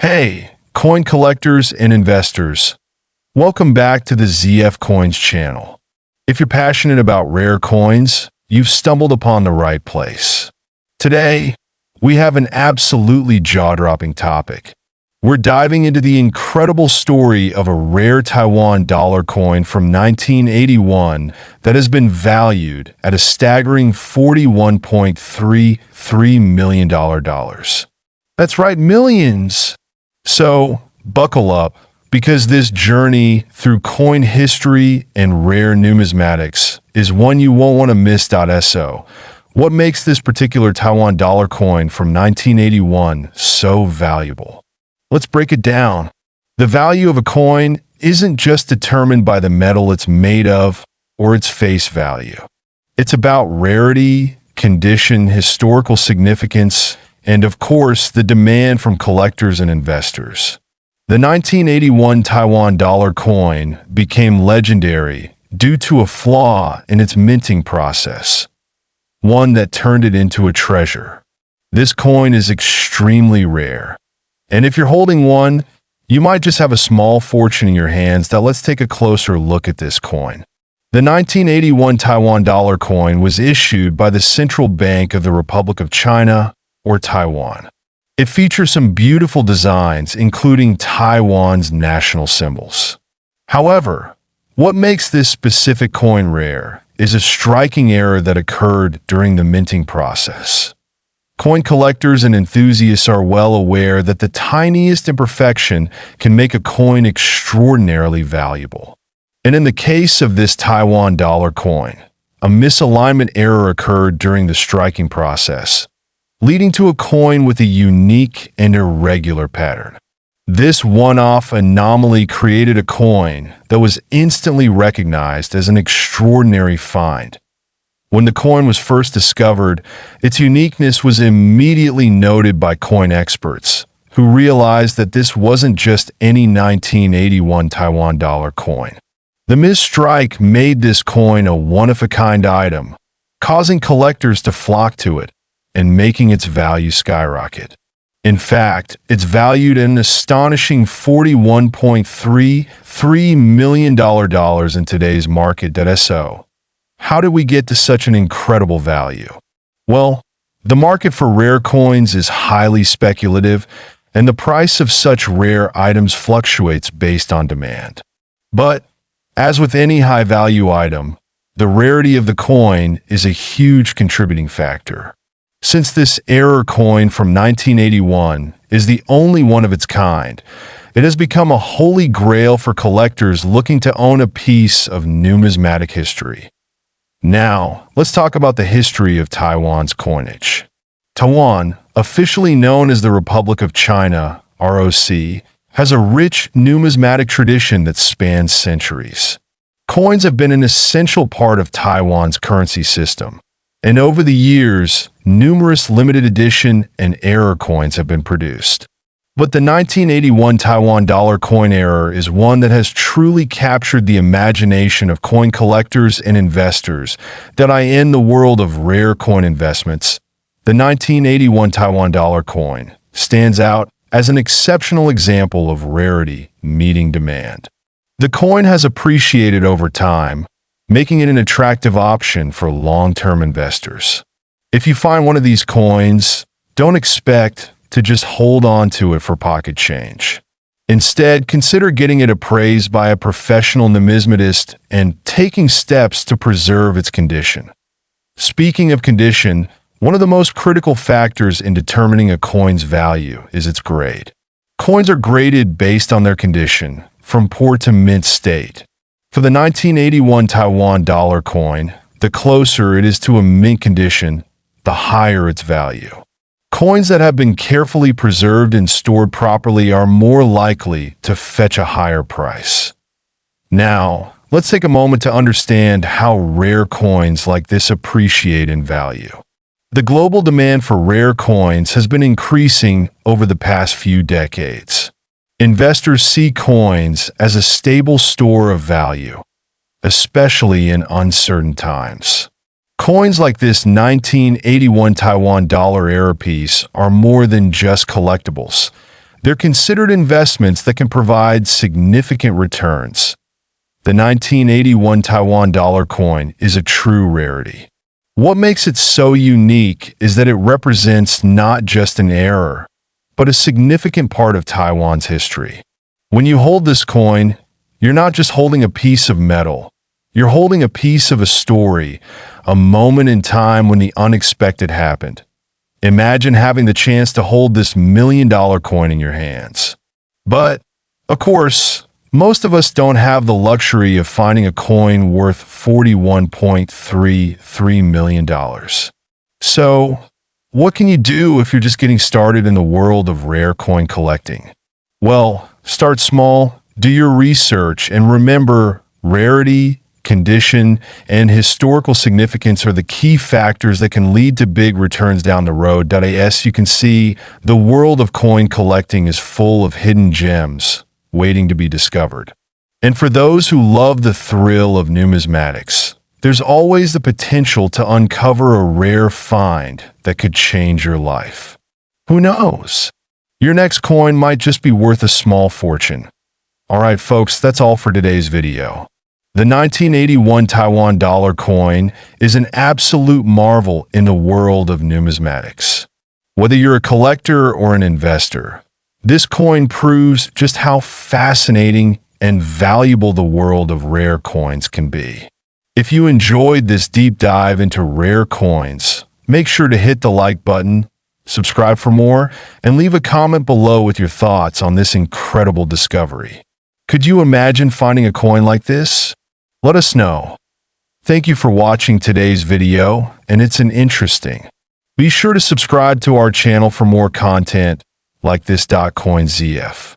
Hey, coin collectors and investors. Welcome back to the ZF Coins channel. If you're passionate about rare coins, you've stumbled upon the right place. Today, we have an absolutely jaw-dropping topic. We're diving into the incredible story of a rare Taiwan dollar coin from 1981 that has been valued at a staggering $41.33 million. That's right, millions! So, buckle up, because this journey through coin history and rare numismatics is one you won't want to miss. So, what makes this particular Taiwan dollar coin from 1981 so valuable? Let's break it down. The value of a coin isn't just determined by the metal it's made of or its face value. It's about rarity, condition, historical significance, and of course, the demand from collectors and investors. The 1981 Taiwan dollar coin became legendary due to a flaw in its minting process, one that turned it into a treasure. This coin is extremely rare, and if you're holding one, you might just have a small fortune in your hands. Now let's take a closer look at this coin. The 1981 Taiwan dollar coin was issued by the Central Bank of the Republic of China, or Taiwan. It features some beautiful designs, including Taiwan's national symbols. However, what makes this specific coin rare is a striking error that occurred during the minting process. Coin collectors and enthusiasts are well aware that the tiniest imperfection can make a coin extraordinarily valuable. And in the case of this Taiwan dollar coin, a misalignment error occurred during the striking process, leading to a coin with a unique and irregular pattern. This one-off anomaly created a coin that was instantly recognized as an extraordinary find. When the coin was first discovered, its uniqueness was immediately noted by coin experts, who realized that this wasn't just any 1981 Taiwan dollar coin. The misstrike made this coin a one-of-a-kind item, causing collectors to flock to it and making its value skyrocket. In fact, it's valued at an astonishing $41.33 million in today's market. So, how did we get to such an incredible value? Well, the market for rare coins is highly speculative, and the price of such rare items fluctuates based on demand. But, as with any high-value item, the rarity of the coin is a huge contributing factor. Since this error coin from 1981 is the only one of its kind, it has become a holy grail for collectors looking to own a piece of numismatic history. Now, let's talk about the history of Taiwan's coinage. Taiwan, officially known as the Republic of China, ROC, has a rich numismatic tradition that spans centuries. Coins have been an essential part of Taiwan's currency system, and over the years, numerous limited edition and error coins have been produced. But the 1981 Taiwan dollar coin error is one that has truly captured the imagination of coin collectors and investors. In the world of rare coin investments, the 1981 Taiwan dollar coin stands out as an exceptional example of rarity meeting demand. The coin has appreciated over time, making it an attractive option for long-term investors. If you find one of these coins, don't expect to just hold on to it for pocket change. Instead, consider getting it appraised by a professional numismatist and taking steps to preserve its condition. Speaking of condition, one of the most critical factors in determining a coin's value is its grade. Coins are graded based on their condition, from poor to mint state. For the 1981 Taiwan dollar coin, the closer it is to a mint condition, the higher its value. Coins that have been carefully preserved and stored properly are more likely to fetch a higher price. Now, let's take a moment to understand how rare coins like this appreciate in value. The global demand for rare coins has been increasing over the past few decades. Investors see coins as a stable store of value, especially in uncertain times. Coins like this 1981 Taiwan dollar error piece are more than just collectibles. They're considered investments that can provide significant returns. The 1981 Taiwan dollar coin is a true rarity. What makes it so unique is that it represents not just an error, but a significant part of Taiwan's history. When you hold this coin, you're not just holding a piece of metal. You're holding a piece of a story, a moment in time when the unexpected happened. Imagine having the chance to hold this $1,000,000 coin in your hands. But, of course, most of us don't have the luxury of finding a coin worth $41.33 million. So, what can you do if you're just getting started in the world of rare coin collecting? Well, start small, do your research, and remember, rarity, condition, and historical significance are the key factors that can lead to big returns down the road. As you can see, the world of coin collecting is full of hidden gems waiting to be discovered. And for those who love the thrill of numismatics, there's always the potential to uncover a rare find that could change your life. Who knows? Your next coin might just be worth a small fortune. Alright folks, that's all for today's video. The 1981 Taiwan dollar coin is an absolute marvel in the world of numismatics. Whether you're a collector or an investor, this coin proves just how fascinating and valuable the world of rare coins can be. If you enjoyed this deep dive into rare coins, make sure to hit the like button, subscribe for more, and leave a comment below with your thoughts on this incredible discovery. Could you imagine finding a coin like this? Let us know. Thank you for watching today's video, and it's an interesting. Be sure to subscribe to our channel for more content like this. CoinZF.